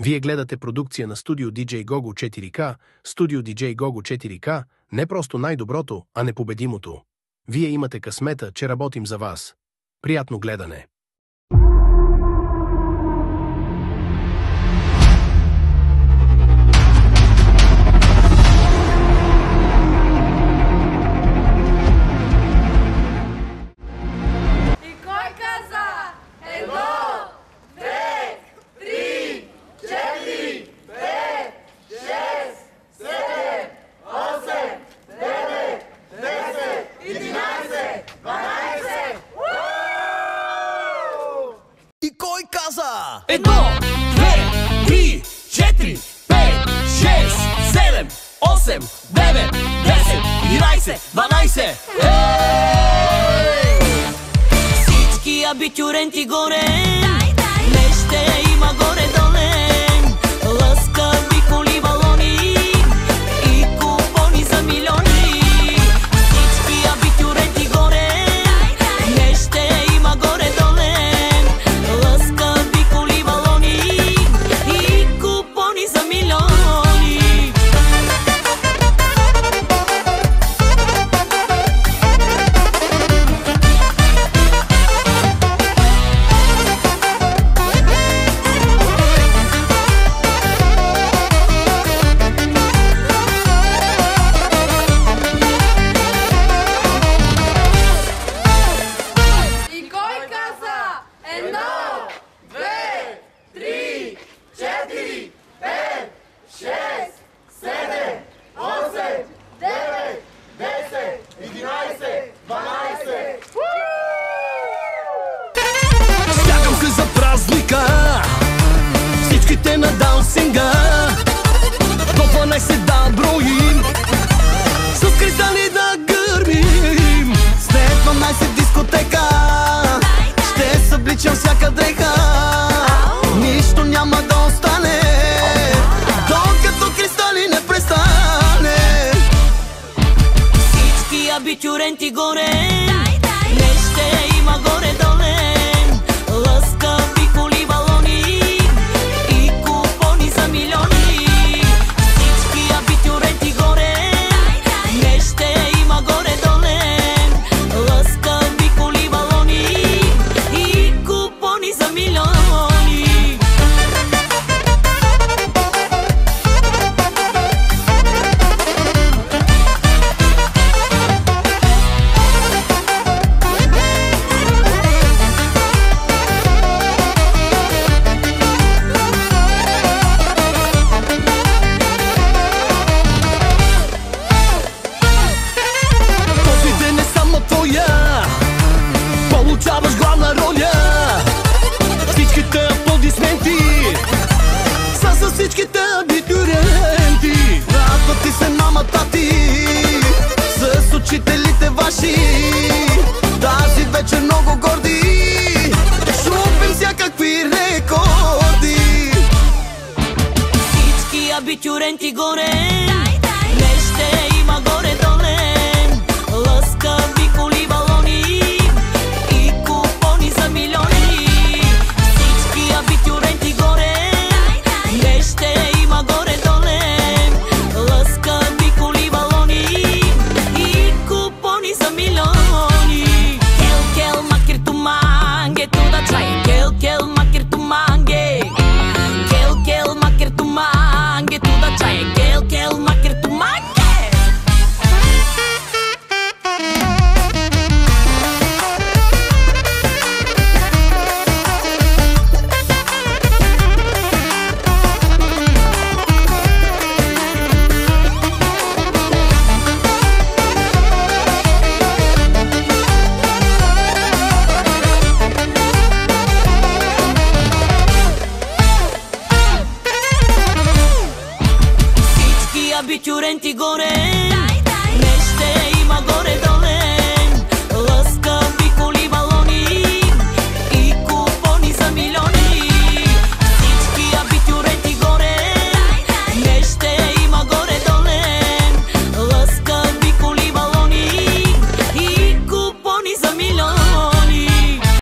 Вие гледате продукция на студио DJ Gogo 4K, студио DJ Gogo 4K, не просто най-доброто, а непобедимото. Вие имате късмета, че работим за вас. Приятно гледане! Едно, две, три, четири, пет, шест, седем, осем, девет, десет, 11, 12. Всички абитюренти горе, не ще има горе-доле. Лъскави коли, балони и купони за милиони. Всички абитюренти горе, не ще има горе-доле. Всичките на даунсинга до 12 да броим, с кристали да гърмим. След 12 дискотека ще събличам всяка дреха. Нищо няма да остане, докато кристали не престане. Всички абитюренти горе, не ще има горе-доле. Лъскави коли, балони и купони за милиони. Всички абитюренти горе, не ще има горе-доле. Лъскави коли, балони и купони за милиони. Получаваш главна роля. Всичките аплодисменти са за всичките абитюренти. Радват ти се мама, тати, с учителите ваши. Тази вечер много горди, шупим всякакви рекорди. Всички абитюренти горе, не ще има горе-доле. Лъскави коли, балони и купони за милиони. Всички абитюренти горе, не ще има горе-доле. Лъскави коли, балони и купони за милиони. Кел, кел, макер ту манге, туда чай. Кел, кел, макер ту манге. Кел, кел, макер ту манге, туда чай. Кел, кел, макер ту манге. Абитюренти горе,